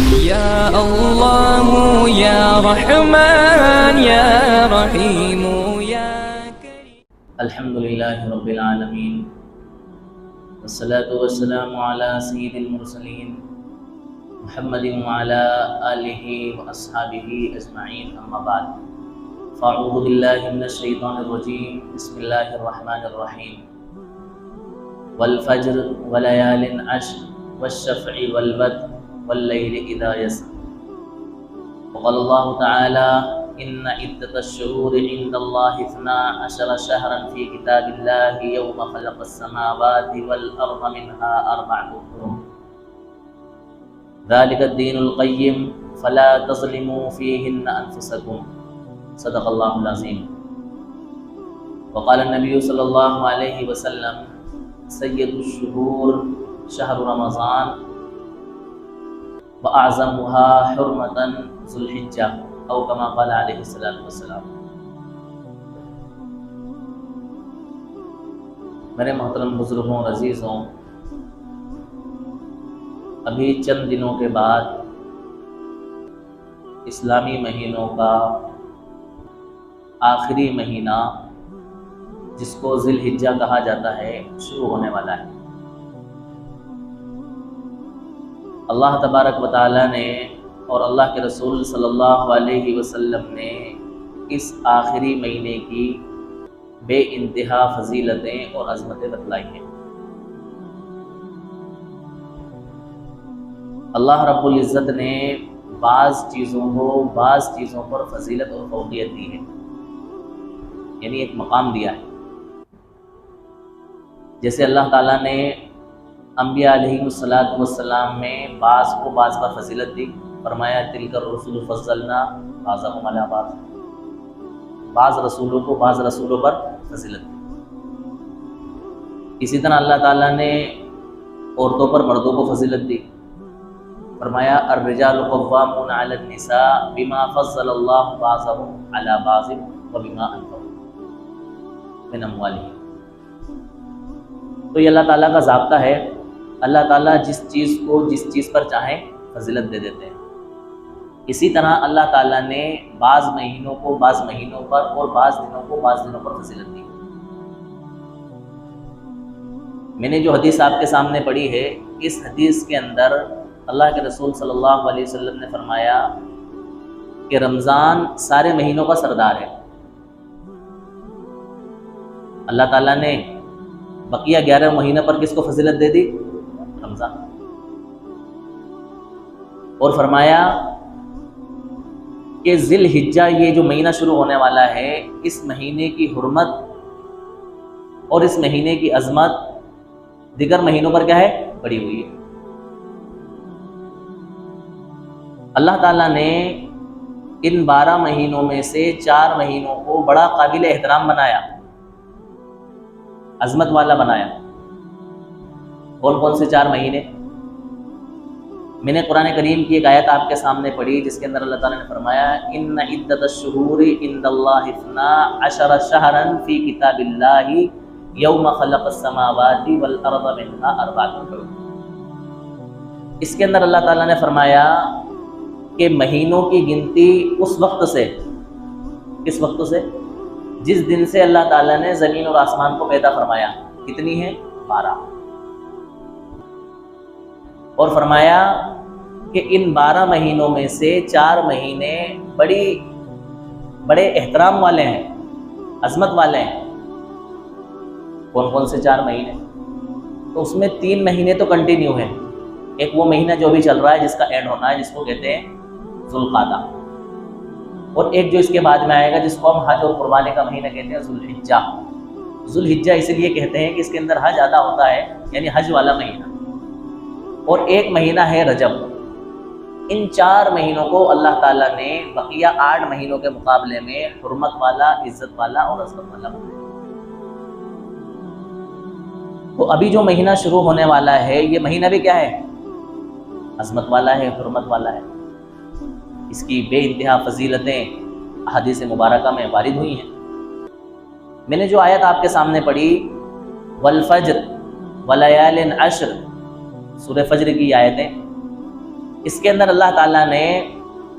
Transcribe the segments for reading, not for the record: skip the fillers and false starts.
يا الله يا رحمن يا رحيم يا كريم. الحمد لله رب العالمين والصلاة والسلام على سيد المرسلين محمد وعلى آله وأصحابه أجمعين، أما بعد فأعوذ بالله من الشيطان الرجيم. بسم الله الرحمن الرحيم. والفجر وليال عشر والشفع والوتر والليل إذا يسر. وقال الله تعالى: إن عدة الشهور عند الله 12 شهرا في كتاب الله يوم خلق السماوات والأرض منها 4 حرم ذلك الدين القيم فلا تظلموا فيهن أنفسكم. صدق الله العظيم. وقال النبي صلى الله عليه وسلم: سید الشهور شهر رمضان وأعظمها حرمة ذو الحجة او كما قال علیہ السلام. میرے محترم بزرگوں اور عزیزوں، ابھی چند دنوں کے بعد اسلامی مہینوں کا آخری مہینہ، جس کو ذی الحجہ کہا جاتا ہے، شروع ہونے والا ہے. اللہ تبارک و تعالی نے اور اللہ کے رسول صلی اللہ علیہ وسلم نے اس آخری مہینے کی بے انتہا فضیلتیں اور عظمتیں بتلائی ہیں. اللہ رب العزت نے بعض چیزوں پر فضیلت اور فوقیت دی ہے، یعنی ایک مقام دیا ہے. جیسے اللہ تعالیٰ نے انبیاء علیہ السلام میں بعض کو بعض پر فضیلت دی، فرمایا تلک الرسل فضلنا بعضهم علی بعض. بعض رسولوں کو بعض رسولوں پر فضیلت دی. اسی طرح اللہ تعالیٰ نے عورتوں پر مردوں کو فضیلت دی، فرمایا الرجال قوامون علی النساء بما فضل اللہ بعضهم علی بعض وبما انفقوا من اموالهم. تو یہ اللہ تعالیٰ کا ضابطہ ہے. اللہ تعالیٰ جس چیز پر چاہیں فضیلت دے دیتے ہیں. اسی طرح اللہ تعالیٰ نے بعض مہینوں کو بعض مہینوں پر اور بعض دنوں کو بعض دنوں پر فضیلت دی. میں نے جو حدیث آپ کے سامنے پڑھی ہے، اس حدیث کے اندر اللہ کے رسول صلی اللہ علیہ وسلم نے فرمایا کہ رمضان سارے مہینوں کا سردار ہے. اللہ تعالیٰ نے بقیہ 11 مہینوں پر کس کو فضیلت دے دی؟ رمضان. اور فرمایا کہ ذی الحجہ، یہ جو مہینہ شروع ہونے والا ہے، اس مہینے کی حرمت اور اس مہینے کی عظمت دیگر مہینوں پر کیا ہے؟ بڑھی ہوئی ہے. اللہ تعالیٰ نے ان 12 مہینوں میں سے 4 مہینوں کو بڑا قابل احترام بنایا، عظمت والا بنایا. کون کون سے 4 مہینے؟ میں نے قرآن کریم کی ایک آیت آپ کے سامنے پڑھی، جس کے اندر اللہ تعالیٰ نے فرمایا ان عدت الشہور عند اللہ 12 شہرا فی کتاب اللہ یوم خلق السماوات والارض منها 4 حرم. اس کے اندر اللہ تعالیٰ نے فرمایا کہ مہینوں کی گنتی اس وقت سے، کس وقت سے؟ جس دن سے اللہ تعالیٰ نے زمین اور آسمان کو پیدا فرمایا. کتنی ہے؟ 12. اور فرمایا کہ ان 12 مہینوں میں سے 4 مہینے بڑے احترام والے ہیں، عظمت والے ہیں. کون کون سے 4 مہینے؟ تو اس میں 3 مہینے تو کنٹینیو ہیں. ایک وہ مہینہ جو بھی چل رہا ہے، جس کا اینڈ ہونا ہے، جس کو کہتے ہیں ذوالقعدہ. اور ایک جو اس کے بعد میں آئے گا، جس کو ہم حج اور قربانی کا مہینہ کہتے ہیں، ذوالحجہ. ذوالحجہ اس لیے کہتے ہیں کہ اس کے اندر حج ادا ہوتا ہے، یعنی حج والا مہینہ. اور ایک مہینہ ہے رجب. ان 4 مہینوں کو اللہ تعالیٰ نے بقیہ 8 مہینوں کے مقابلے میں حرمت والا، عزت والا اور عظمت والا بنایا. تو ابھی جو مہینہ شروع ہونے والا ہے، یہ مہینہ بھی کیا ہے؟ عظمت والا ہے، حرمت والا ہے. اس کی بے انتہا فضیلتیں احادیث مبارکہ میں وارد ہوئی ہیں. میں نے جو آیت آپ کے سامنے پڑھی، والفجر ولیال عشر، سورہ فجر کی آیتیں، اس کے اندر اللہ تعالیٰ نے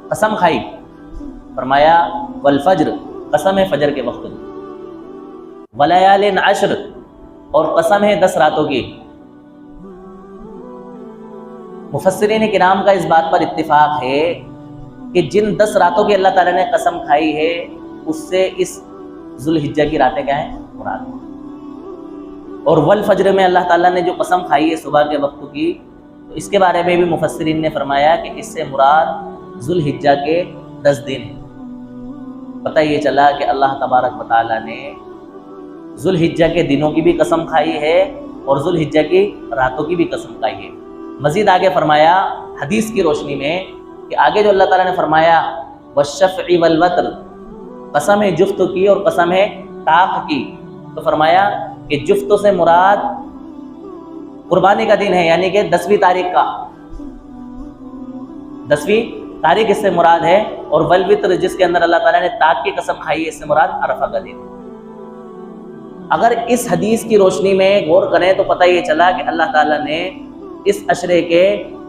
قسم کھائی، فرمایا والفجر، قسم ہے فجر کے وقت کی، ولیال عشر، اور قسم ہے 10 راتوں کی۔ مفسرین کرام کا اس بات پر اتفاق ہے کہ جن 10 راتوں کی اللہ تعالیٰ نے قسم کھائی ہے اس سے اس ذوالحجہ کی راتیں کیا ہیں؟ مراد۔ اور والفجر میں اللہ تعالیٰ نے جو قسم کھائی ہے صبح کے وقت کی، تو اس کے بارے میں بھی مفسرین نے فرمایا کہ اس سے مراد ذوالحجہ کے 10 دن ہیں۔ پتہ یہ چلا کہ اللہ تبارک و تعالیٰ نے ذوالحجہ کے دنوں کی بھی قسم کھائی ہے اور ذوالحجہ کی راتوں کی بھی قسم کھائی ہے۔ مزید آگے فرمایا حدیث کی روشنی میں کہ آگے جو اللہ تعالیٰ نے فرمایا والشفع والوتر، قسم ہے جفت کی اور قسم ہے طاق کی، تو فرمایا کہ جفتوں سے مراد قربانی کا دن ہے، یعنی کہ 10ویں تاریخ کا، 10ویں تاریخ اس سے مراد ہے، اور والوتر جس کے اندر اللہ تعالیٰ نے طاق کی قسم کھائی ہے اس سے مراد عرفہ کا دن ہے۔ اگر اس حدیث کی روشنی میں غور کریں تو پتہ یہ چلا کہ اللہ تعالیٰ نے اس عشرے کے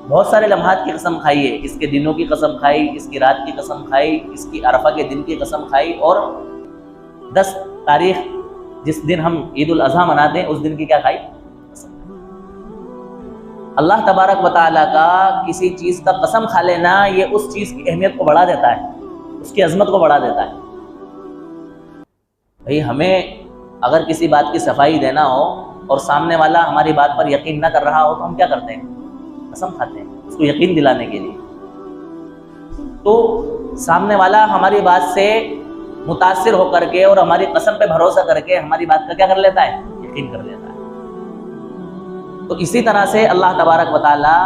بہت سارے لمحات کی قسم کھائی ہے، اس کے دنوں کی قسم کھائی، اس کی رات کی قسم کھائی، اس کی عرفہ کے دن کی قسم کھائی، اور 10 تاریخ جس دن ہم عید الاضحیٰ مناتے ہیں اس دن کی کیا کھائی؟ قسم۔ اللہ تبارک و تعالیٰ کا کسی چیز کا قسم کھا لینا یہ اس چیز کی اہمیت کو بڑھا دیتا ہے، اس کی عظمت کو بڑھا دیتا ہے۔ بھئی ہمیں اگر کسی بات کی صفائی دینا ہو اور سامنے والا ہماری بات پر یقین نہ کر رہا ہو تو ہم کیا کرتے ہیں؟ قسم کھاتے ہیں اس کو یقین دلانے کے لیے۔ تو سامنے والا ہماری بات سے متاثر ہو کر کے اور ہماری قسم پہ بھروسہ کر کے ہماری بات کا کیا کر لیتا ہے؟ یقین کر لیتا ہے۔ تو اسی طرح سے اللہ تبارک و تعالیٰ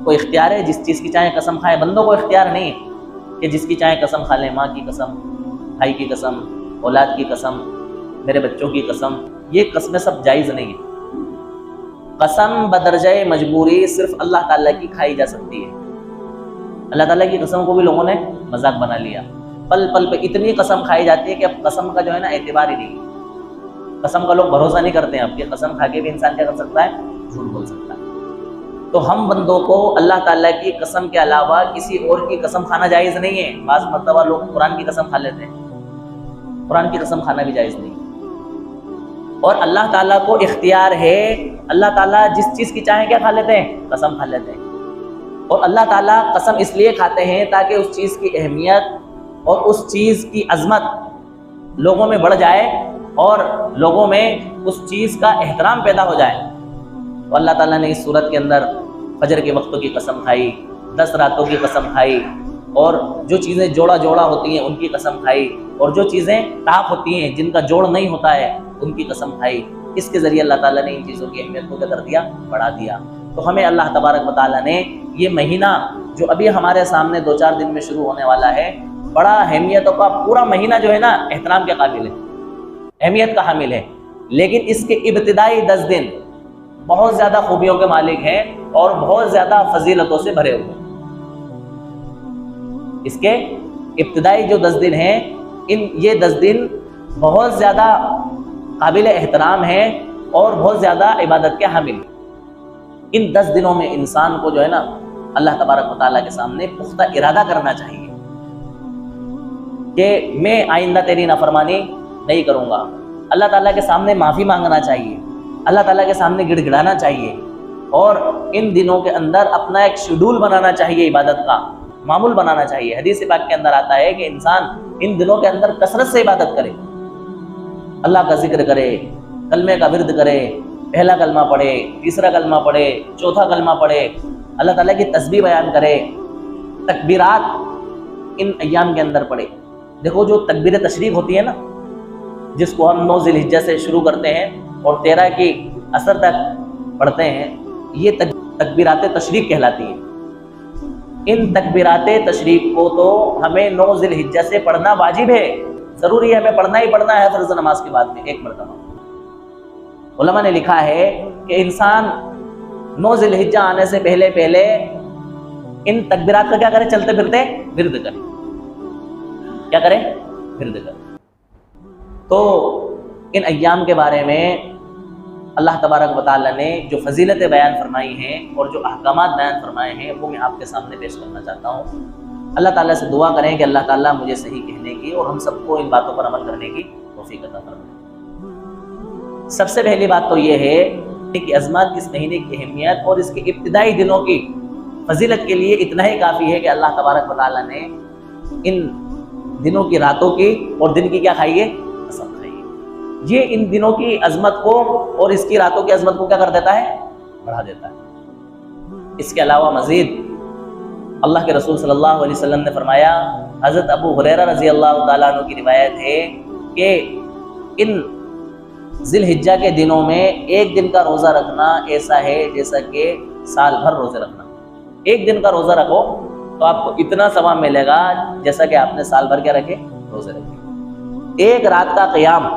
کو اختیار ہے جس چیز کی چاہے قسم کھائے، بندوں کو اختیار نہیں ہے کہ جس کی چاہے قسم کھا لیں، ماں کی قسم، بھائی کی قسم، اولاد کی قسم، میرے بچوں کی قسم، یہ قسمیں سب جائز نہیں ہیں۔ قسم بدرجہ مجبوری صرف اللہ تعالیٰ کی کھائی جا سکتی ہے۔ اللہ تعالیٰ کی قسم کو بھی لوگوں نے مذاق بنا لیا، پل پل پہ اتنی قسم کھائی جاتی ہے کہ اب قسم کا جو ہے نا اعتبار ہی نہیں ہے، قسم کا لوگ بھروسہ نہیں کرتے ہیں اب کہ قسم کھا کے بھی انسان کیا کر سکتا ہے؟ جھوٹ بول سکتا ہے۔ تو ہم بندوں کو اللہ تعالیٰ کی قسم کے علاوہ کسی اور کی قسم کھانا جائز نہیں ہے۔ بعض مرتبہ لوگ قرآن کی قسم کھا لیتے ہیں، قرآن کی قسم کھانا بھی جائز نہیں ہے۔ اور اللہ تعالیٰ کو اختیار ہے، اللہ تعالیٰ جس چیز کی چاہیں کیا کھا لیتے ہیں؟ قسم کھا لیتے ہیں۔ اور اللہ تعالیٰ قسم اس لیے کھاتے ہیں تاکہ اس چیز کی اہمیت اور اس چیز کی عظمت لوگوں میں بڑھ جائے اور لوگوں میں اس چیز کا احترام پیدا ہو جائے۔ تو اللہ تعالیٰ نے اس صورت کے اندر فجر کے وقتوں کی قسم کھائی، 10 راتوں کی قسم کھائی، اور جو چیزیں جوڑا جوڑا ہوتی ہیں ان کی قسم کھائی، اور جو چیزیں طاق ہوتی ہیں جن کا جوڑ نہیں ہوتا ہے ان کی قسم کھائی۔ اس کے ذریعے اللہ تعالیٰ نے ان چیزوں کی اہمیت کو کیا کر دیا؟ بڑھا دیا۔ تو ہمیں اللہ تبارک و تعالیٰ نے یہ مہینہ جو ابھی ہمارے سامنے 2-4 دن میں شروع ہونے والا ہے، بڑا اہمیتوں کا پورا مہینہ جو ہے نا احترام کے قابل ہے، اہمیت کا حامل ہے، لیکن اس کے ابتدائی 10 دن بہت زیادہ خوبیوں کے مالک ہیں اور بہت زیادہ فضیلتوں سے بھرے ہوئے ہیں۔ اس کے ابتدائی جو 10 دن ہیں، یہ 10 دن بہت زیادہ قابل احترام ہیں اور بہت زیادہ عبادت کے حامل ہیں۔ ان 10 دنوں میں انسان کو جو ہے نا اللہ تبارک و تعالیٰ کے سامنے پختہ ارادہ کرنا چاہیے کہ میں آئندہ تیری نافرمانی نہیں کروں گا۔ اللہ تعالیٰ کے سامنے معافی مانگنا چاہیے، اللہ تعالیٰ کے سامنے گڑ گڑانا چاہیے، اور ان دنوں کے اندر اپنا ایک شیڈول بنانا چاہیے، عبادت کا معمول بنانا چاہیے۔ حدیث پاک کے اندر آتا ہے کہ انسان ان دنوں کے اندر کثرت سے عبادت کرے، اللہ کا ذکر کرے، کلمے کا ورد کرے، پہلا کلمہ پڑھے، تیسرا کلمہ پڑھے، چوتھا کلمہ پڑھے، اللہ تعالیٰ کی تسبیح بیان کرے، تکبیرات ان ایام کے اندر پڑھے۔ دیکھو جو تکبیر تشریق ہوتی ہے نا، جس کو ہم 9 ذی الحجہ سے شروع کرتے ہیں اور 13 کی عصر تک پڑھتے ہیں، یہ تکبیرات تشریق کہلاتی ہیں۔ ان تکبیرات تشریق کو تو ہمیں 9 ذی الحجہ سے پڑھنا واجب ہے، ضروری ہے، ہمیں پڑھنا ہی پڑھنا ہے فرض نماز کے بعد میں ایک مرتبہ۔ علماء نے لکھا ہے کہ انسان 9 ذی الحجہ آنے سے پہلے ان تکبیرات کا کیا کرے؟ چلتے پھرتے ورد کرے، کیا کرے؟ ورد کرے۔ تو ان ایام کے بارے میں اللہ تبارک و تعالیٰ نے جو فضیلتیں بیان فرمائی ہیں اور جو احکامات بیان فرمائے ہیں وہ میں آپ کے سامنے پیش کرنا چاہتا ہوں۔ اللہ تعالیٰ سے دعا کریں کہ اللہ تعالیٰ مجھے صحیح کہنے کی اور ہم سب کو ان باتوں پر عمل کرنے کی توفیق عطا فرمائے۔ سب سے پہلی بات تو یہ ہے کہ عظمت اس مہینے کی اہمیت اور اس کے ابتدائی دنوں کی فضیلت کے لیے اتنا ہی کافی ہے کہ اللہ تبارک و تعالیٰ نے ان دنوں کی راتوں کی اور دن کی کیا کھائی ہے؟ قسم کھائی ہے۔ یہ ان دنوں کی عظمت کو اور اس کی راتوں کی عظمت کو کیا کر دیتا ہے؟ بڑھا دیتا ہے۔ اس کے علاوہ مزید اللہ کے رسول صلی اللہ علیہ وسلم نے فرمایا، حضرت ابو ہریرہ رضی اللہ تعالیٰ عنہ کی روایت ہے کہ ان ذی الحجہ کے دنوں میں ایک دن کا روزہ رکھنا ایسا ہے جیسا کہ سال بھر روزے رکھنا۔ ایک دن کا روزہ رکھو تو آپ کو اتنا ثواب ملے گا جیسا کہ آپ نے سال بھر کیا رکھے؟ روزے رکھے۔ ایک رات کا قیام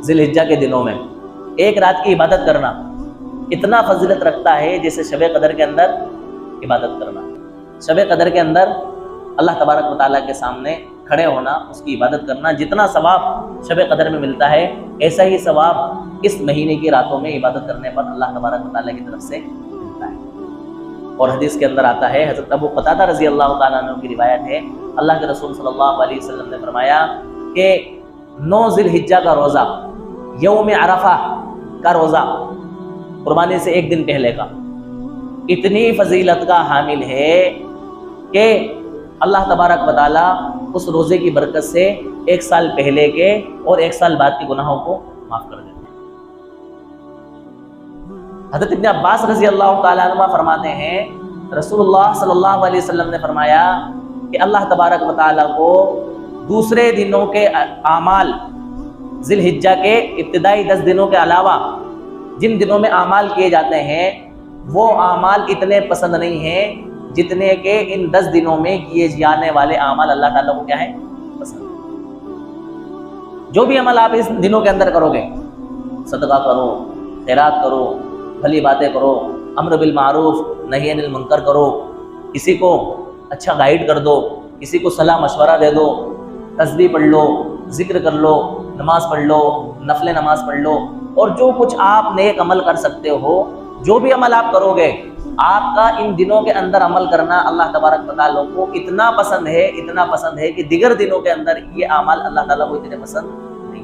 ذی الحجہ کے دنوں میں، ایک رات کی عبادت کرنا اتنا فضیلت رکھتا ہے جیسے شب قدر کے اندر عبادت کرنا۔ شب قدر کے اندر اللہ تبارک و تعالیٰ کے سامنے کھڑے ہونا، اس کی عبادت کرنا، جتنا ثواب شب قدر میں ملتا ہے ایسا ہی ثواب اس مہینے کی راتوں میں عبادت کرنے پر اللہ تبارک و تعالیٰ کی طرف سے ملتا ہے۔ اور حدیث کے اندر آتا ہے، حضرت ابو قتادہ رضی اللہ تعالیٰ عنہ کی روایت ہے، اللہ کے رسول صلی اللہ علیہ وسلم نے فرمایا کہ 9 ذی الحجہ کا روزہ، یوم عرفہ کا روزہ، قربانی سے ایک دن پہلے کا، اتنی فضیلت کا حامل ہے کہ اللہ تبارک و تعالیٰ اس روزے کی برکت سے 1 سال پہلے کے اور 1 سال بعد کے گناہوں کو معاف کر دیتے ہیں۔ حضرت ابن عباس رضی اللہ تعالیٰ عنہ فرماتے ہیں، رسول اللہ صلی اللہ علیہ وسلم نے فرمایا کہ اللہ تبارک و تعالیٰ کو دوسرے دنوں کے اعمال، ذی الحجہ کے ابتدائی 10 دنوں کے علاوہ جن دنوں میں اعمال کیے جاتے ہیں وہ اعمال اتنے پسند نہیں ہیں جتنے کہ ان 10 دنوں میں کیے جانے والے اعمال اللہ تعالیٰ کو کیا ہے؟ پسند ہے۔ جو بھی عمل آپ اس دنوں کے اندر کرو گے، صدقہ کرو، خیرات کرو، بھلی باتیں کرو، امر بالمعروف نہی عن المنکر کرو، کسی کو اچھا گائیڈ کر دو، کسی کو صلاح مشورہ دے دو، تسبیح پڑھ لو، ذکر کر لو، نماز پڑھ لو، نفل نماز پڑھ لو، اور جو کچھ آپ نیک عمل کر سکتے ہو، جو بھی عمل آپ کرو گے، آپ کا ان دنوں کے اندر عمل کرنا اللہ تبارک و تعالیٰ کو اتنا پسند ہے کہ دیگر دنوں کے اندر یہ اعمال اللہ تعالیٰ کو اتنے پسند نہیں۔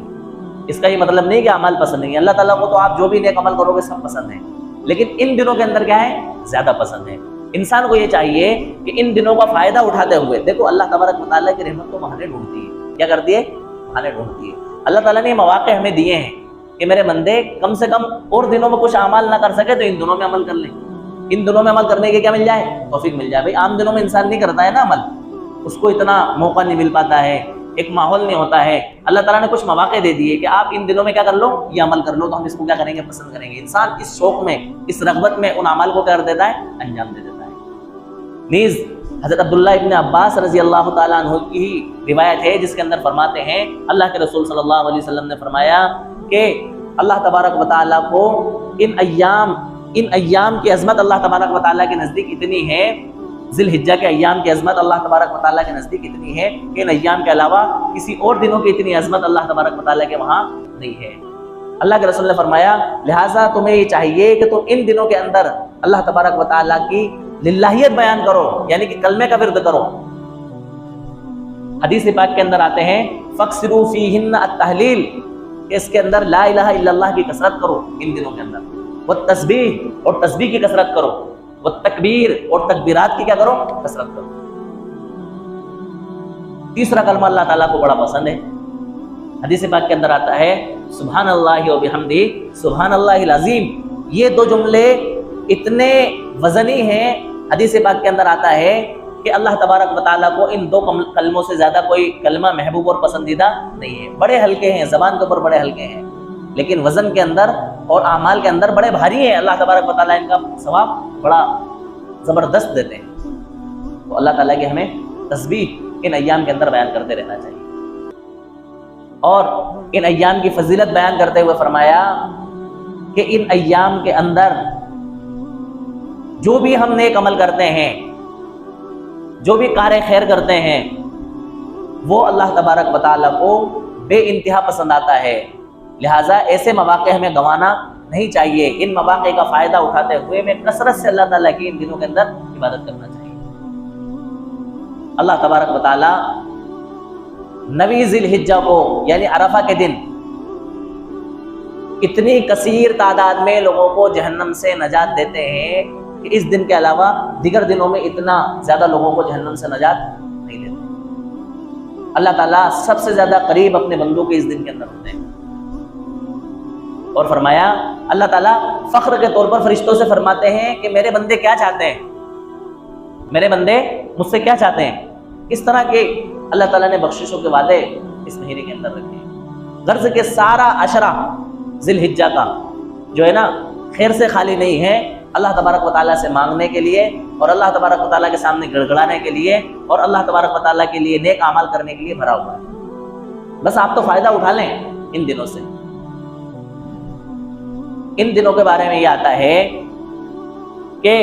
اس کا یہ مطلب نہیں کہ اعمال پسند نہیں ہے، اللہ تعالیٰ کو تو آپ جو بھی نیک عمل کرو گے سب پسند ہے، لیکن ان دنوں کے اندر کیا ہے؟ زیادہ پسند ہے۔ انسان کو یہ چاہیے کہ ان دنوں کا فائدہ اٹھاتے ہوئے، دیکھو اللہ تبارک و تعالیٰ کی رحمت تو بہانے ڈھونڈتی ہے، کیا کرتی ہے؟ بہانے ڈھونڈتی ہے۔ اللہ تعالیٰ نے یہ مواقع ہمیں دیے ہیں کہ میرے بندے کم سے کم اور دنوں میں کچھ اعمال نہ کر سکے تو ان دنوں میں عمل کر لیں، ان دنوں میں عمل کرنے کے کیا مل جائے؟ توفیق مل جائے۔ بھائی عام دنوں میں انسان نہیں کرتا ہے نا عمل، اس کو اتنا موقع نہیں مل پاتا ہے، ایک ماحول نہیں ہوتا ہے۔ اللہ تعالیٰ نے کچھ مواقع دے دیے کہ آپ ان دنوں میں کیا کر لو؟ یہ عمل کر لو، تو ہم اس کو کیا کریں گے؟ پسند کریں گے۔ انسان اس شوق میں، اس رغبت میں ان اعمال کو کیا کر دیتا ہے؟ انجام دے دیتا ہے۔ نیز حضرت عبداللہ ابن عباس رضی اللہ تعالیٰ عنہ کی روایت ہے جس کے اندر فرماتے ہیں، اللہ کے رسول صلی اللہ علیہ وسلم نے فرمایا کہ اللہ تبارک و تعالیٰ کو ان ایام کی عظمت اللہ تبارک و تعالیٰ کے نزدیک اتنی ہے، ذی الحجہ کے ایام کی عظمت اللہ تبارک و تعالیٰ کے نزدیک اتنی ہے کہ ان ایام کے علاوہ کسی اور دنوں کی اتنی عظمت اللہ تبارک و تعالیٰ کے وہاں نہیں ہے۔ اللہ کے رسول نے فرمایا، لہٰذا تمہیں یہ چاہیے کہ تم ان دنوں کے اندر اللہ تبارک و تعالیٰ کی للہیت بیان کرو، یعنی کہ کلمے کا ورد کرو۔ حدیث پاک کے اندر آتے ہیں، فَاكْثِرُوا فِيهِنَّ التَّحْلِيلَ، کہ اس کے اندر لا الہ الا اللہ کی کثرت کرو ان دنوں کے اندر، والتسبیح، اور تسبیح کی کثرت کرو، والتکبیر، اور تکبیرات کی کیا کرو؟ کثرت کرو۔ تیسرا کلمہ اللہ تعالیٰ کو بڑا پسند ہے۔ حدیث پاک کے اندر آتا ہے، سبحان اللہ و بحمدہ سبحان اللہ العظیم۔ یہ دو جملے اتنے وزنی ہیں، حدیث پاک کے اندر آتا ہے کہ اللہ تبارک و تعالیٰ کو ان 2 کلموں سے زیادہ کوئی کلمہ محبوب اور پسندیدہ نہیں ہے۔ بڑے ہلکے ہیں، زبان کے اوپر بڑے ہلکے ہیں، لیکن وزن کے اندر اور اعمال کے اندر بڑے بھاری ہیں۔ اللہ تبارک و تعالیٰ ان کا ثواب بڑا زبردست دیتے ہیں۔ تو اللہ تعالیٰ کی ہمیں تسبیح ان ایام کے اندر بیان کرتے رہنا چاہیے۔ اور ان ایام کی فضیلت بیان کرتے ہوئے فرمایا کہ ان ایام کے اندر جو بھی ہم نیک عمل کرتے ہیں، جو بھی کار خیر کرتے ہیں، وہ اللہ تبارک و تعالیٰ کو بے انتہا پسند آتا ہے۔ لہٰذا ایسے مواقع ہمیں گنوانا نہیں چاہیے، ان مواقع کا فائدہ اٹھاتے ہوئے میں کثرت سے اللہ تعالیٰ کی ان دنوں کے اندر عبادت کرنا چاہیے۔ اللہ تبارک و تعالیٰ 9 ذی الحجہ کو یعنی عرفہ کے دن اتنی کثیر تعداد میں لوگوں کو جہنم سے نجات دیتے ہیں کہ اس دن کے علاوہ دیگر دنوں میں اتنا زیادہ لوگوں کو جہنم سے نجات نہیں دیتے۔ اللہ تعالیٰ سب سے زیادہ قریب اپنے بندوں کے اس دن کے اندر ہوتے ہیں۔ اور فرمایا اللہ تعالیٰ فخر کے طور پر فرشتوں سے فرماتے ہیں کہ میرے بندے کیا چاہتے ہیں، میرے بندے مجھ سے کیا چاہتے ہیں۔ اس طرح کے اللہ تعالیٰ نے بخششوں کے وعدے اس مہینے کے اندر رکھے ہیں۔ غرض کے سارا عشرہ ذی الحجہ کا جو ہے نا خیر سے خالی نہیں ہے، اللہ تبارک و تعالیٰ سے مانگنے کے لیے اور اللہ تبارک و تعالیٰ کے سامنے گڑگڑانے کے لیے اور اللہ تبارک و تعالیٰ کے لیے نیک اعمال کرنے کے لیے بھرا ہوا ہے۔ بس آپ تو فائدہ اٹھا لیں ان دنوں سے۔ ان دنوں کے بارے میں یہ آتا ہے کہ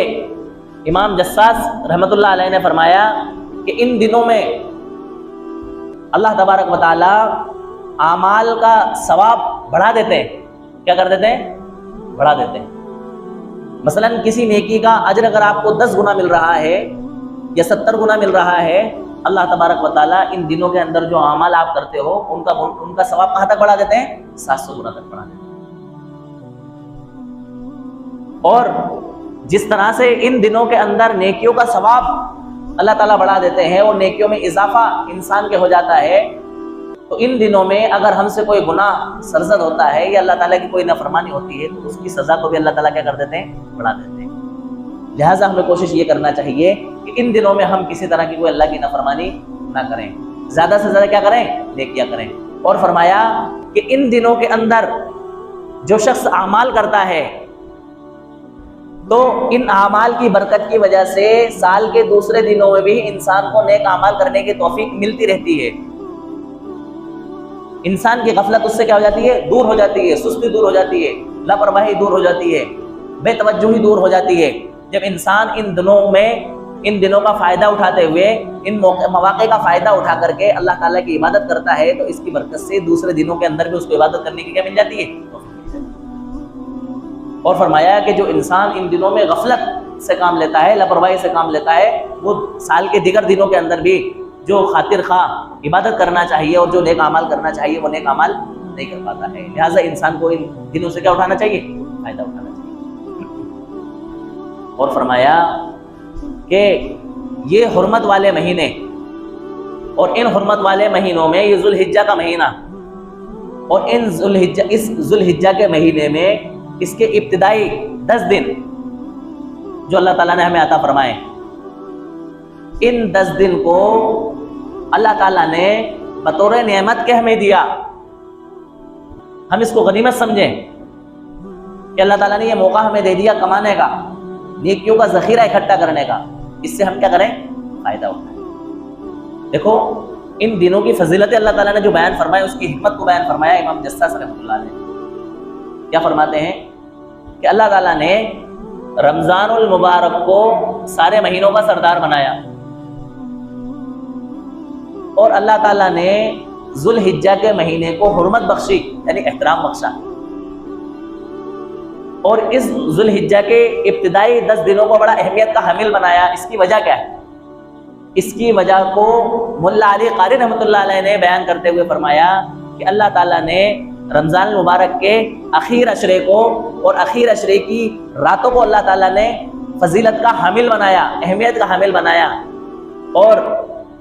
امام جساس رحمۃ اللہ علیہ نے فرمایا کہ ان دنوں میں اللہ تبارک و تعالیٰ اعمال کا ثواب بڑھا دیتے ہیں۔ کیا کر دیتے ہیں؟ بڑھا دیتے ہیں۔ مثلا کسی نیکی کا اجر اگر آپ کو 10 گنا مل رہا ہے یا 70 گنا مل رہا ہے، اللہ تبارک و تعالیٰ ان دنوں کے اندر جو اعمال آپ کرتے ہو ان کا ثواب کہاں تک بڑھا دیتے ہیں؟ 700 گنا تک بڑھا دیتے ہیں۔ اور جس طرح سے ان دنوں کے اندر نیکیوں کا ثواب اللہ تعالیٰ بڑھا دیتے ہیں اور نیکیوں میں اضافہ انسان کے ہو جاتا ہے، تو ان دنوں میں اگر ہم سے کوئی گناہ سرزد ہوتا ہے یا اللہ تعالیٰ کی کوئی نافرمانی ہوتی ہے تو اس کی سزا کو بھی اللہ تعالیٰ کیا کر دیتے ہیں؟ بڑھا دیتے ہیں۔ لہٰذا ہمیں کوشش یہ کرنا چاہیے کہ ان دنوں میں ہم کسی طرح کی کوئی اللہ کی نافرمانی نہ کریں، زیادہ سے زیادہ کیا کریں؟ نیکیاں کریں۔ اور فرمایا کہ ان دنوں کے اندر جو شخص اعمال کرتا ہے تو ان اعمال کی برکت کی وجہ سے سال کے دوسرے دنوں میں بھی انسان کو نیک اعمال کرنے کی توفیق ملتی رہتی ہے۔ انسان کی غفلت اس سے کیا ہو جاتی ہے؟ دور ہو جاتی ہے، سستی دور ہو جاتی ہے، لاپرواہی دور ہو جاتی ہے، بے توجہی دور ہو جاتی ہے۔ جب انسان ان دنوں کا فائدہ اٹھاتے ہوئے ان مواقع کا فائدہ اٹھا کر کے اللہ تعالیٰ کی عبادت کرتا ہے تو اس کی برکت سے دوسرے دنوں کے اندر بھی اس کو عبادت کرنے کی کیا مل جاتی ہے؟ اور فرمایا کہ جو انسان ان دنوں میں غفلت سے کام لیتا ہے، لاپرواہی سے کام لیتا ہے، وہ سال کے دیگر دنوں کے اندر بھی جو خاطر خواہ عبادت کرنا چاہیے اور جو نیک اعمال کرنا چاہیے وہ نیک اعمال نہیں کر پاتا ہے۔ لہٰذا انسان کو ان دنوں سے کیا اٹھانا چاہیے؟ فائدہ اٹھانا چاہیے۔ اور فرمایا کہ یہ حرمت والے مہینے اور ان حرمت والے مہینوں میں یہ ذو الحجہ کا مہینہ اور اس ذو الحجہ کے مہینے میں اس کے ابتدائی 10 دن جو اللہ تعالیٰ نے ہمیں عطا فرمائے، ان 10 دن کو اللہ تعالیٰ نے بطور نعمت کے ہمیں دیا۔ ہم اس کو غنیمت سمجھیں کہ اللہ تعالیٰ نے یہ موقع ہمیں دے دیا کمانے کا، نیکیوں کا ذخیرہ اکٹھا کرنے کا، اس سے ہم کیا کریں؟ فائدہ اٹھائیں۔ دیکھو ان دنوں کی فضیلت اللہ تعالیٰ نے جو بیان فرمایا اس کی حکمت کو بیان فرمایا امام جساس رحمۃ اللہ علیہ۔ کیا فرماتے ہیں کہ اللہ تعالیٰ نے رمضان المبارک کو سارے مہینوں کا سردار بنایا اور اللہ تعالیٰ نے ذو الحجہ کے مہینے کو حرمت بخشی یعنی احترام بخشا، اور اس ذو الحجہ کے ابتدائی 10 دنوں کو بڑا اہمیت کا حامل بنایا۔ اس کی وجہ کیا ہے؟ اس کی وجہ کو ملا علی قاری رحمۃ اللہ علیہ نے بیان کرتے ہوئے فرمایا کہ اللہ تعالیٰ نے رمضان المبارک کے اخیر عشرے کو اور اخیر عشرے کی راتوں کو اللہ تعالیٰ نے فضیلت کا حامل بنایا، اہمیت کا حامل بنایا، اور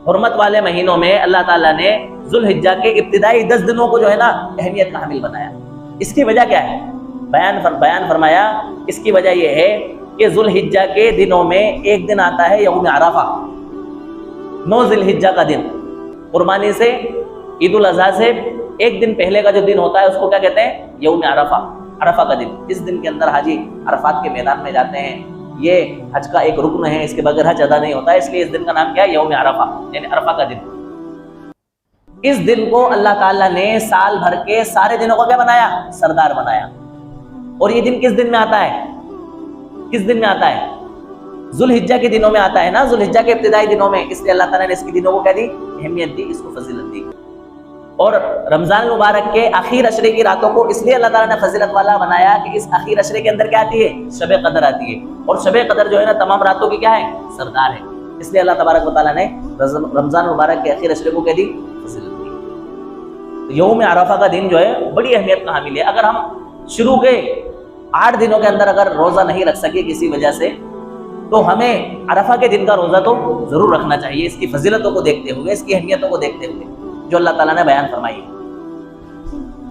حرمت والے مہینوں میں اللہ تعالیٰ نے ذو الحجہ کے ابتدائی 10 دنوں کو جو ہے نا اہمیت کا حامل بنایا۔ اس کی وجہ کیا ہے؟ بیان فرمایا اس کی وجہ یہ ہے کہ ذو الحجہ کے دنوں میں ایک دن آتا ہے یوم عرفہ، 9 ذی الحجہ کا دن، قربانی سے عید الاضحیٰ سے ایک دن پہلے کا جو دن ہوتا ہے اس کو کیا کہتے ہیں؟ یوم عرفہ، عرفہ کا دن۔ اس دن کے اندر حاجی عرفات کے میدان میں جاتے ہیں، یہ حج کا ایک رکن ہے، اس کے بغیر حج ادا نہیں ہوتا ہے، اس لیے اس دن کا نام کیا ہے؟ یوم عرفہ، یعنی عرفہ کا دن۔ اس دن کو اللہ تعالیٰ نے سال بھر کے سارے دنوں کو کیا بنایا؟ سردار بنایا۔ اور یہ دن کس دن میں آتا ہے؟ کس دن میں آتا ہے؟ ذو الحجہ کے دنوں میں آتا ہے نا، ذو الحجہ کے ابتدائی دنوں میں، اس لیے اللہ تعالیٰ نے اس کے دنوں کو کیا دی؟ اہمیت دی، اس کو فضیلت دی۔ اور رمضان المبارک کے آخر عشرے کی راتوں کو اس لیے اللہ تعالیٰ نے فضیلت والا بنایا کہ اس آخر عشرے کے اندر کیا آتی ہے؟ شب قدر آتی ہے، اور شب قدر جو ہے نا تمام راتوں کی کیا ہے؟ سردار ہے۔ اس لیے اللہ تبارک و تعالیٰ نے رمضان المبارک کے آخر عشرے کو کیا دی؟ فضیلت دی۔ تو یوم عرفہ کا دن جو ہے بڑی اہمیت کا حامل ہے۔ اگر ہم شروع کے 8 دنوں کے اندر اگر روزہ نہیں رکھ سکے کسی وجہ سے، تو ہمیں عرفہ کے دن کا روزہ تو ضرور رکھنا چاہیے، اس کی فضیلتوں کو دیکھتے ہوئے، اس کی اہمیتوں کو دیکھتے ہوئے جو اللہ تعالیٰ نے بیان فرمائی ہے،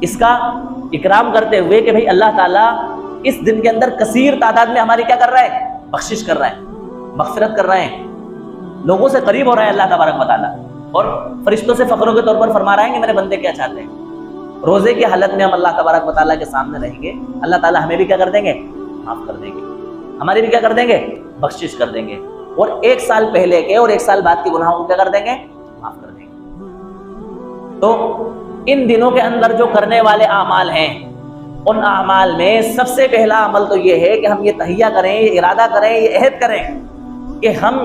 اس کا اکرام کرتے ہوئے کہ بھئی اللہ تعالیٰ اس دن کے اندر کثیر تعداد میں ہماری کیا کر رہا ہے؟ بخشش کر رہا ہے، مغفرت کر رہے ہیں، لوگوں سے قریب ہو رہا ہے اللہ تبارک و تعالیٰ، اور فرشتوں سے فخروں کے طور پر فرما رہے ہیں کہ میرے بندے کیا چاہتے ہیں۔ روزے کی حالت میں ہم اللہ تبارک و تعالیٰ کے سامنے رہیں گے، اللہ تعالیٰ ہمیں بھی کیا کر دیں گے؟ معاف کر دیں گے، ہماری بھی کیا کر دیں گے؟ بخشش کر دیں گے، اور 1 سال پہلے کے اور 1 سال بعد کے گناہوں کو کیا کر دیں گے؟ معاف کر دیں گے۔ تو ان دنوں کے اندر جو کرنے والے اعمال ہیں، ان اعمال میں سب سے پہلا عمل تو یہ ہے کہ ہم یہ تہیہ کریں، یہ ارادہ کریں، یہ عہد کریں کہ ہم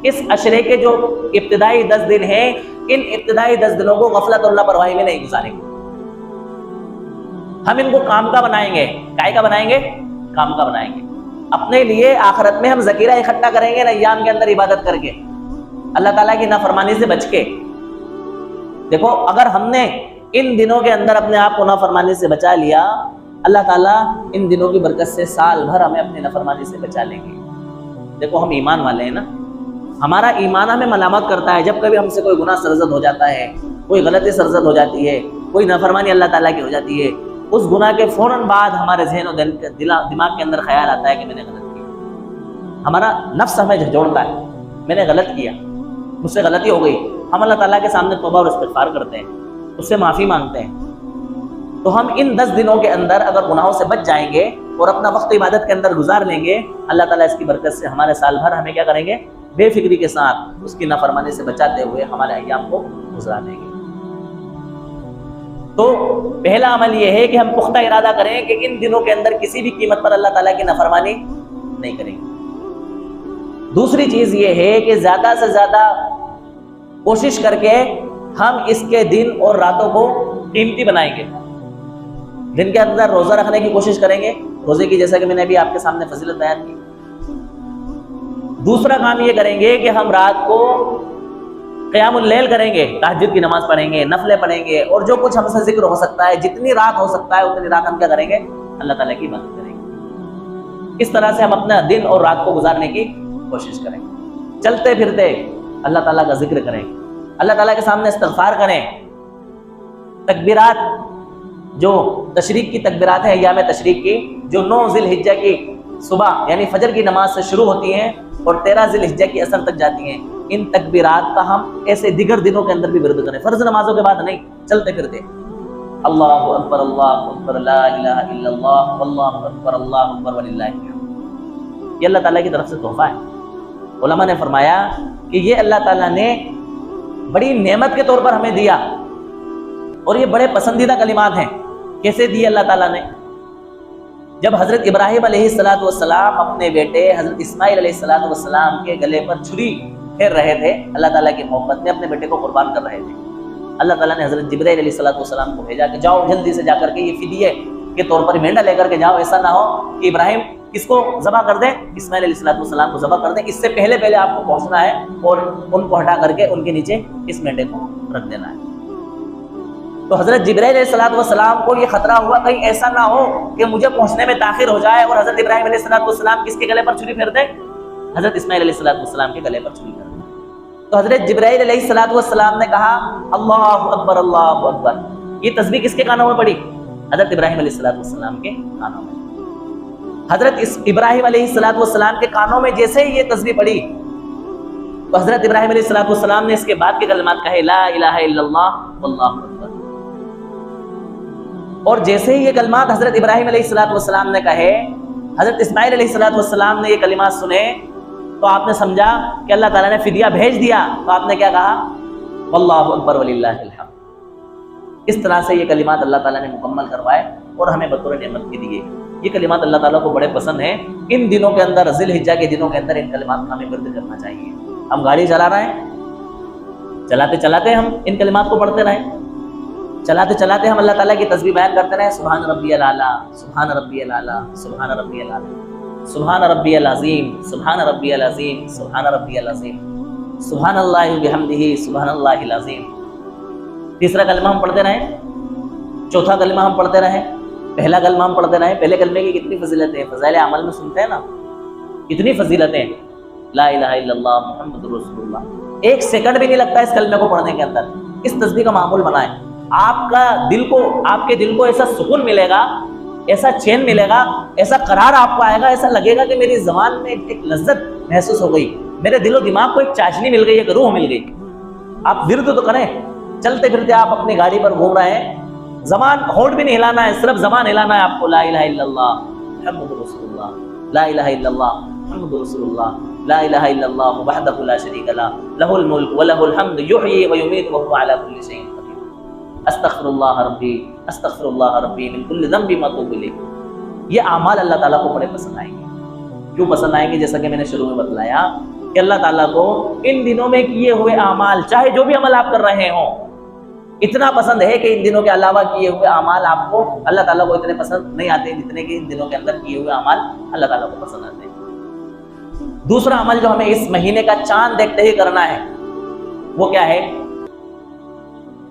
اس عشرے کے جو ابتدائی 10 دن ہیں، ان ابتدائی 10 دنوں کو غفلت اور لاپرواہی میں نہیں گزاریں گے۔ ہم ان کو کام کا بنائیں گے۔ کائے کا بنائیں گے؟ کام کا بنائیں گے۔ اپنے لیے آخرت میں ہم ذخیرہ اکٹھا کریں گے ایام کے اندر عبادت کر کے، اللہ تعالیٰ کی نافرمانی سے بچ کے۔ دیکھو اگر ہم نے ان دنوں کے اندر اپنے آپ کو نافرمانی سے بچا لیا، اللہ تعالیٰ ان دنوں کی برکت سے سال بھر ہمیں اپنی نافرمانی سے بچا لیں گے۔ دیکھو ہم ایمان والے ہیں نا، ہمارا ایمان ہمیں ملامت کرتا ہے جب کبھی ہم سے کوئی گناہ سرزد ہو جاتا ہے، کوئی غلطی سرزد ہو جاتی ہے، کوئی نافرمانی اللہ تعالیٰ کی ہو جاتی ہے، اس گناہ کے فوراً بعد ہمارے ذہن و دماغ کے اندر خیال آتا ہے کہ میں نے غلط کیا۔ ہمارا نفس ہمیں جھنجھوڑتا ہے، میں نے غلط کیا، مجھ سے غلطی ہو گئی۔ ہم اللہ تعالیٰ کے سامنے توبہ اور استغفار کرتے ہیں، اس سے معافی مانگتے ہیں۔ تو ہم ان 10 دنوں کے اندر اگر گناہوں سے بچ جائیں گے اور اپنا وقت عبادت کے اندر گزار لیں گے، اللہ تعالیٰ اس کی برکت سے ہمارے سال بھر ہمیں کیا کریں گے؟ بے فکری کے ساتھ اس کی نافرمانی سے بچاتے ہوئے ہمارے ایام کو گزار دیں گے۔ تو پہلا عمل یہ ہے کہ ہم پختہ ارادہ کریں کہ ان دنوں کے اندر کسی بھی قیمت پر اللہ تعالیٰ کی نافرمانی نہیں کریں گے۔ دوسری چیز یہ ہے کہ زیادہ سے زیادہ کوشش کر کے ہم اس کے دن اور راتوں کو قیمتی بنائیں گے۔ دن کے اندر روزہ رکھنے کی کوشش کریں گے، روزے کی جیسا کہ میں نے ابھی آپ کے سامنے فضیلت بیان کی۔ دوسرا کام یہ کریں گے کہ ہم رات کو قیام اللیل کریں گے، تہجد کی نماز پڑھیں گے، نفلیں پڑھیں گے، اور جو کچھ ہم سے ذکر ہو سکتا ہے، جتنی رات ہو سکتا ہے اتنی رات ہم کیا کریں گے؟ اللہ تعالیٰ کی عبادت کریں گے۔ اس طرح سے ہم اپنا دن اور رات کو گزارنے کی کوشش کریں گے۔ چلتے پھرتے اللہ تعالیٰ کا ذکر کریں، اللہ تعالیٰ کے سامنے استغفار کریں۔ تکبیرات جو تشریق کی تکبیرات ہیں، ایام تشریق کی، جو 9 ذی الحجہ کی صبح یعنی فجر کی نماز سے شروع ہوتی ہیں اور 13 ذی الحجہ کی عصر تک جاتی ہیں، ان تکبیرات کا ہم ایسے دیگر دنوں کے اندر بھی ورد کریں، فرض نمازوں کے بعد نہیں، چلتے پھرتے اللہ اکبر اللہ اکبر لا الہ الا اللہ واللہ اکبر اللہ اکبر وللہ الحمد۔ یہ اللہ تعالیٰ کی طرف سے تحفہ ہے۔ علماء نے فرمایا کہ یہ اللہ تعالیٰ نے بڑی نعمت کے طور پر ہمیں دیا، اور یہ بڑے پسندیدہ کلمات ہیں۔ کیسے دیے اللہ تعالیٰ نے؟ جب حضرت ابراہیم علیہ السلام اپنے بیٹے حضرت اسماعیل علیہ السلام کے گلے پر چھری پھیر رہے تھے، اللہ تعالیٰ کی محبت میں اپنے بیٹے کو قربان کر رہے تھے، اللہ تعالیٰ نے حضرت جبرائیل علیہ السلام کو بھیجا کہ جاؤ جلدی سے جا کر کے یہ فدیے کے طور پر مینڈا لے کر کے جاؤ، ایسا نہ ہو کہ ابراہیم کس کو ذبح کر دیں؟ اسماعیل علیہ السلام کو ذبح کر دیں۔ اس سے پہلے آپ کو پہنچنا ہے اور ان کو ہٹا کر کے ان کے نیچے اس مینڈے کو رکھ دینا ہے۔ تو حضرت جبرائیل علیہ السلام کو یہ خطرہ ہوا کہیں ایسا نہ ہو کہ مجھے پہنچنے میں تاخیر ہو جائے اور حضرت ابراہیم علیہ السلام کس کے گلے پر چھری پھیر دیں؟ حضرت اسماعیل علیہ السلام کے گلے پر چھری پھیر دیں۔ تو حضرت جبرائیل علیہ السلام نے کہا اللہ اکبر اللہ اکبر۔ یہ تسبیح کس کے کانوں میں پڑی؟ حضرت ابراہیم علیہ السلام کے کانوں میں۔ حضرت ابراہیم علیہ السلام کے کانوں میں جیسے ہی یہ تسبیح پڑی تو حضرت ابراہیم علیہ السلام نے اس کے بعد کے کلمات کہے لا الہ الا اللہ واللہ اکبر۔ اور جیسے ہی یہ کلمات حضرت ابراہیم علیہ السلام نے کہے، حضرت اسماعیل علیہ السلام نے یہ کلمات سنے تو آپ نے سمجھا کہ اللہ تعالیٰ نے فدیہ بھیج دیا، تو آپ نے کیا کہا؟ واللہ اکبر وللہ الحمد۔ اس طرح سے یہ کلمات اللہ تعالیٰ نے مکمل کروائے اور ہمیں بطور نعمت کی دیے۔ یہ کلمات اللہ تعالیٰ کو بڑے پسند ہیں۔ ان دنوں کے اندر، ذی الحجہ کے دنوں کے اندر ان کلمات کا ہمیں ورد کرنا چاہیے۔ ہم گاڑی چلا رہے ہیں، چلاتے چلاتے ہم ان کلمات کو پڑھتے رہیں، چلاتے چلاتے ہم اللہ تعالیٰ کی تسبیح بیان کرتے رہے، سبحان ربی الاعلیٰ، سبحان ربی الاعلیٰ، سبحان ربی الاعلیٰ، سبحان ربی العظیم، سبحان ربی العظیم، سبحان ربی العظیم، سبحان اللہ بحمدہ، سبحان اللہ العظیم۔ تیسرا کلمہ ہم پڑھتے رہیں، چوتھا کلمہ ہم پڑھتے رہیں، پہلا کلمہ ہم پڑھتے رہیں۔ پہلے کلمے کی کتنی فضیلتیں، فضائل اعمال میں سنتے ہیں نا، کتنی فضیلتیں، لا الہ الا اللہ محمد رسول اللہ۔ ایک سیکنڈ بھی نہیں لگتا اس کلمے کو پڑھنے کے اندر۔ اس تسبیح کا معمول بنائیں، آپ کے دل کو ایسا سکون ملے گا، ایسا چین ملے گا، ایسا قرار آپ کو آئے گا، ایسا لگے گا کہ میری زبان میں ایک لذت محسوس ہو گئی، میرے دل و دماغ کو ایک چاشنی مل گئی، ایک روح مل گئی۔ آپ ورد تو کریں، چلتے پھرتے آپ اپنی گاڑی پر گھوم رہے ہیں، زبان ہونٹ بھی نہیں ہلانا ہے، صرف زبان ہلانا ہے آپ کو، لا الہ الا اللہ محمد رسول اللہ، لا الہ الا اللہ محمد رسول اللہ، لا الہ الا اللہ وحدہ لا شریک لہ، لہ الملک ولہ الحمد یحیی ویمیت وہو علی کل شیء قدیر، استغفر اللہ ربی من کل ذنب واتوب الیہ۔ یہ اعمال اللہ تعالیٰ کو بڑے پسند آئیں گے۔ کیوں پسند آئیں گے؟ جیسا کہ میں نے شروع میں بتلایا کہ اللہ تعالیٰ کو ان دنوں میں کیے ہوئے اعمال، چاہے جو بھی عمل آپ کر رہے ہوں، اتنا پسند ہے کہ ان دنوں کے علاوہ کیے ہوئے اعمال آپ کو اللہ تعالیٰ کو اتنے پسند نہیں آتے جتنے کہ ان دنوں کے اندر کیے ہوئے اعمال اللہ تعالیٰ کو پسند آتے ہیں۔ دوسرا عمل جو ہمیں اس مہینے کا چاند دیکھتے ہی کرنا ہے، وہ کیا ہے؟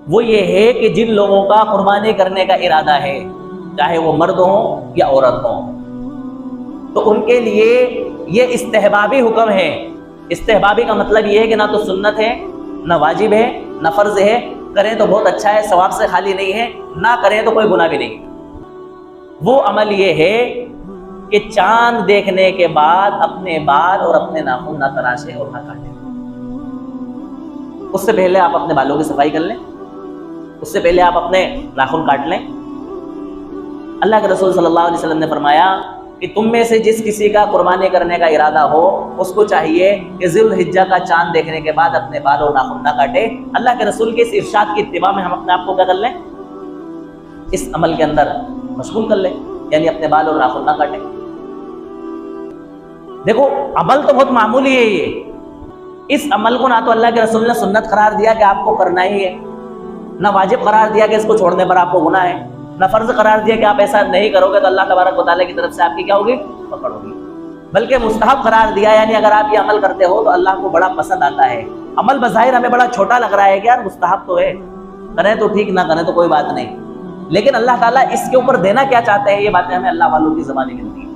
وہ یہ ہے کہ جن لوگوں کا قربانی کرنے کا ارادہ ہے، چاہے وہ مرد ہوں یا عورت ہوں، تو ان کے لیے یہ استحبابی حکم ہے۔ استحبابی کا مطلب یہ ہے کہ نہ تو سنت ہے، نہ واجب ہے، نہ فرض ہے، کریں تو بہت اچھا ہے، ثواب سے خالی نہیں ہے، نہ کریں تو کوئی گناہ بھی نہیں۔ وہ عمل یہ ہے کہ چاند دیکھنے کے بعد اپنے بال اور اپنے ناخن نہ تراشیں اور نہ کاٹیں۔ اس سے پہلے آپ اپنے بالوں کی صفائی کر لیں، اس سے پہلے آپ اپنے ناخن کاٹ لیں۔ اللہ کے رسول صلی اللہ علیہ وسلم نے فرمایا کہ تم میں سے جس کسی کا قربانی کرنے کا ارادہ ہو، اس کو چاہیے کہ ذی الحجہ کا چاند دیکھنے کے بعد اپنے بال اور ناخن نہ کاٹے۔ اللہ کے رسول کے اس ارشاد کی اتباع میں ہم اپنے آپ کو کیا کر لیں؟ اس عمل کے اندر مشغول کر لیں، یعنی اپنے بال اور ناخن نہ کاٹیں۔ دیکھو عمل تو بہت معمولی ہے، یہ اس عمل کو نہ تو اللہ کے رسول نے سنت قرار دیا کہ آپ کو کرنا ہی ہے، نہ واجب قرار دیا کہ اس کو چھوڑنے پر آپ کو گناہ ہے، نہ فرض قرار دیا کہ آپ ایسا نہیں کرو گے تو اللہ تبارک و تعالیٰ کی طرف سے آپ کی کیا ہوگی؟ پکڑ ہوگی، بلکہ مستحب قرار دیا، یعنی اگر آپ یہ عمل کرتے ہو تو اللہ کو بڑا پسند آتا ہے۔ عمل بظاہر ہمیں بڑا چھوٹا لگ رہا ہے کہ یار مستحب تو ہے، کریں تو ٹھیک، نہ کریں تو کوئی بات نہیں، لیکن اللہ تعالیٰ اس کے اوپر دینا کیا چاہتے ہیں، یہ باتیں ہمیں اللہ والوں کی زبانی ملتی ہیں،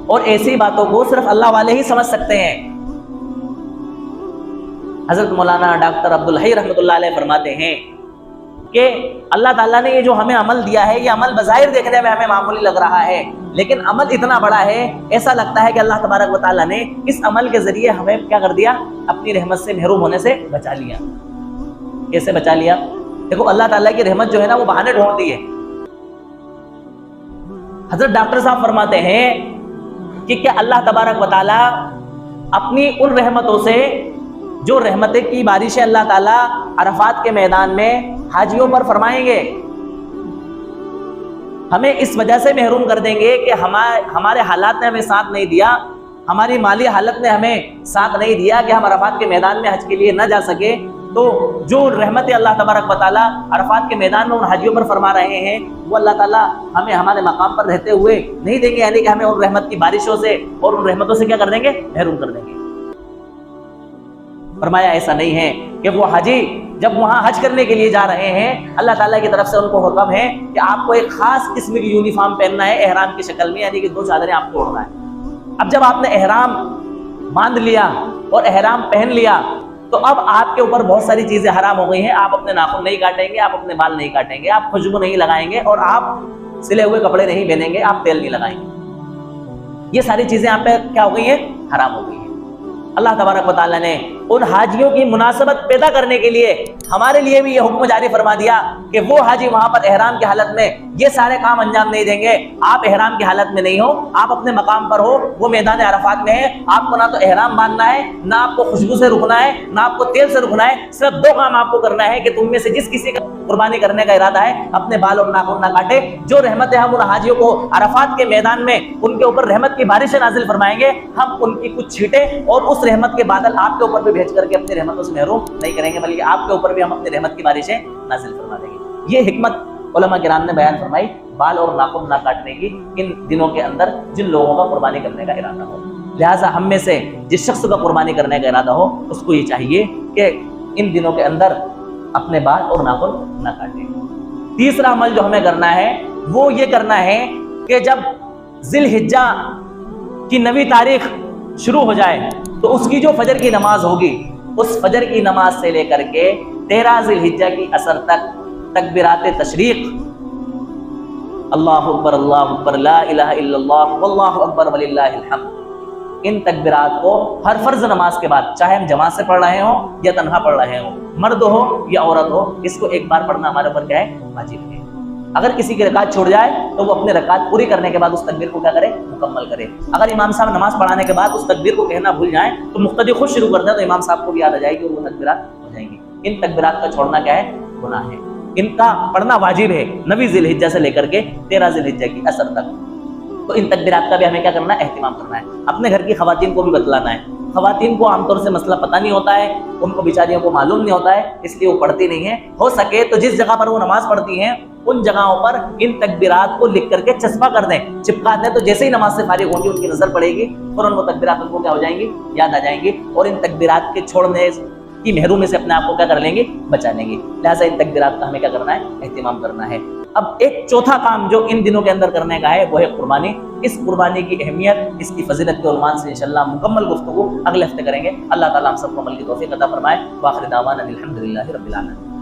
اور ایسی باتوں کو صرف اللہ والے ہی سمجھ سکتے ہیں۔ حضرت مولانا ڈاکٹر عبدالحی رحمۃ اللہ علیہ فرماتے ہیں کہ اللہ تعالیٰ نے یہ جو ہمیں عمل دیا ہے، یہ عمل بظاہر دیکھنے میں ہمیں معمولی لگ رہا ہے، لیکن عمل اتنا بڑا ہے، ایسا لگتا ہے کہ اللہ تبارک و تعالیٰ نے اس عمل کے ذریعے ہمیں کیا کر دیا؟ اپنی رحمت سے محروم ہونے سے بچا لیا۔ کیسے بچا لیا؟ دیکھو اللہ تعالیٰ کی رحمت جو ہے نا وہ بہانے ڈھونڈتی ہے۔ حضرت ڈاکٹر صاحب فرماتے ہیں کہ کیا اللہ تبارک و تعالیٰ اپنی ان رحمتوں سے، جو رحمتیں کی بارشیں اللہ تعالیٰ عرفات کے میدان میں حاجیوں پر فرمائیں گے، ہمیں اس وجہ سے محروم کر دیں گے کہ ہمارے حالات نے ہمیں ساتھ نہیں دیا، ہماری مالی حالت نے ہمیں ساتھ نہیں دیا کہ ہم عرفات کے میدان میں حج کے لیے نہ جا سکے، تو جو رحمت اللہ تبارک و تعالیٰ عرفات کے میدان میں ان حاجیوں پر فرما رہے ہیں، وہ اللہ تعالیٰ ہمیں ہمارے مقام پر رہتے ہوئے نہیں دیں گے، یعنی کہ ہمیں ان رحمت کی بارشوں سے اور ان رحمتوں سے کیا کر دیں گے؟ محروم کر دیں گے۔ فرمایا ایسا نہیں ہے کہ وہ حاجی جب وہاں حج کرنے کے لیے جا رہے ہیں، اللہ تعالیٰ کی طرف سے ان کو حکم ہے کہ آپ کو ایک خاص قسم کی یونیفارم پہننا ہے احرام کی شکل میں، یعنی کہ 2 چادریں آپ کو اوڑھنا ہے۔ اب جب آپ نے احرام باندھ لیا اور احرام پہن لیا تو اب آپ کے اوپر بہت ساری چیزیں حرام ہو گئی ہیں۔ آپ اپنے ناخن نہیں کاٹیں گے، آپ اپنے بال نہیں کاٹیں گے، آپ خوشبو نہیں لگائیں گے، اور آپ سلے ہوئے کپڑے نہیں پہنیں گے، آپ تیل نہیں لگائیں گے۔ یہ ساری چیزیں آپ پہ کیا ہو گئی ہیں؟ حرام ہو گئی ہیں۔ اللہ تبارک و تعالیٰ نے ان حاجیوں کی مناسبت پیدا کرنے کے لیے ہمارے لیے بھی یہ حکم جاری فرما دیا کہ وہ حاجی وہاں پر احرام کی حالت میں یہ سارے کام انجام نہیں دیں گے۔ آپ احرام کی حالت میں نہیں ہو، آپ اپنے مقام پر ہو، وہ میدان عرفات میں ہے، آپ کو نہ تو احرام باندھنا ہے، نہ آپ کو خوشبو سے رکنا ہے، نہ آپ کو تیل سے رکنا ہے، صرف 2 کام آپ کو کرنا ہے کہ تم میں سے جس کسی کا قربانی کرنے کا ارادہ ہے اپنے بال اور ناخن نہ کاٹے۔ جو رحمتیں ہم ان حاجیوں کو عرفات کے میدان میں ان کے اوپر رحمت کی بارشیں نازل فرمائیں گے، ہم ان کی کچھ چھینٹیں اور اس رحمت کے بادل آپ کے اوپر بھی بھیج کر کے اپنی رحمتوں سے محروم نہیں کریں گے، بلکہ آپ کے اوپر بھی ہم اپنی رحمت کی بارشیں نازل فرما دیں گے۔ یہ حکمت علماء کرام نے بیان فرمائی بال اور ناخن نہ کاٹنے کی ان دنوں کے اندر جن لوگوں کا قربانی کرنے کا ارادہ ہو. لہٰذا ہم میں سے جس شخص کا قربانی کرنے کا ارادہ ہو اس کو یہ چاہیے کہ ان دنوں کے اندر اپنے بال اور ناخن نہ کاٹیں. تیسرا عمل جو ہمیں کرنا ہے وہ یہ کرنا ہے کہ جب ذی الحجہ کی 9 تاریخ شروع ہو جائے تو اس کی جو فجر کی نماز ہوگی اس فجر کی نماز سے لے کر کے 13 ذی الحجہ کی عصر تک تکبیرات تشریق اللہ اکبر لا الہ الا اللہ واللہ اکبر وللہ الحمد، ان تکبیرات کو ہر فرض نماز کے بعد چاہے ہم جماعت سے پڑھ رہے ہوں یا تنہا پڑھ رہے ہوں، مرد ہو یا عورت ہو، اس کو ایک بار پڑھنا ہمارے اوپر کیا ہے؟ واجب ہے. اگر کسی کی رکعت چھوڑ جائے تو وہ اپنے رکعت پوری کرنے کے بعد اس تکبیر کو کیا کرے؟ مکمل کرے. اگر امام صاحب نماز پڑھانے کے بعد اس تکبیر کو کہنا بھول جائیں تو مقتدی خود شروع کر دیں تو امام صاحب کو بھی یاد آ جائے گی اور وہ تکبیرات ہو جائیں گی. ان تکبیرات کا چھوڑنا کیا ہے؟ گناہ ہے. ان کا پڑھنا واجب ہے 9 ذی الحجہ سے لے کر کے 13 ذی الحجہ کی عصر تک. تو ان تکبیرات کا بھی ہمیں کیا کرنا ہے؟ اہتمام کرنا ہے. اپنے گھر کی خواتین کو بھی بتلانا ہے. خواتین کو عام طور سے مسئلہ پتہ نہیں ہوتا ہے، ان کو بیچاریوں کو معلوم نہیں ہوتا ہے، اس لیے وہ پڑھتی نہیں ہیں. ہو سکے تو جس جگہ پر وہ نماز پڑھتی ہیں ان جگہوں پر ان تکبیرات کو لکھ کر کے چسپاں کر دیں، چپکا دیں، تو جیسے ہی نماز سے فارغ ہوں گی ان کی نظر پڑے گی فوراً وہ تکبیرات ان کو کیا ہو جائیں گی؟ یاد آ جائیں گی، اور ان تکبیرات کے چھوڑنے کی محرومی سے اپنے آپ کو کیا کر لیں گے؟ بچا لیں گے. لہٰذا ان تکبیرات کا ہمیں کیا کرنا ہے؟ اہتمام کرنا ہے. اب ایک چوتھا کام جو ان دنوں کے اندر کرنے کا ہے وہ ہے قربانی. اس قربانی کی اہمیت، اس کی فضیلت کے عنوان سے انشاءاللہ مکمل گفتگو اگلے ہفتے کریں گے. اللہ تعالیٰ ہم سب کو عمل کی توفیق عطا فرمائے. وآخر دعوانا الحمدللہ رب العالمین.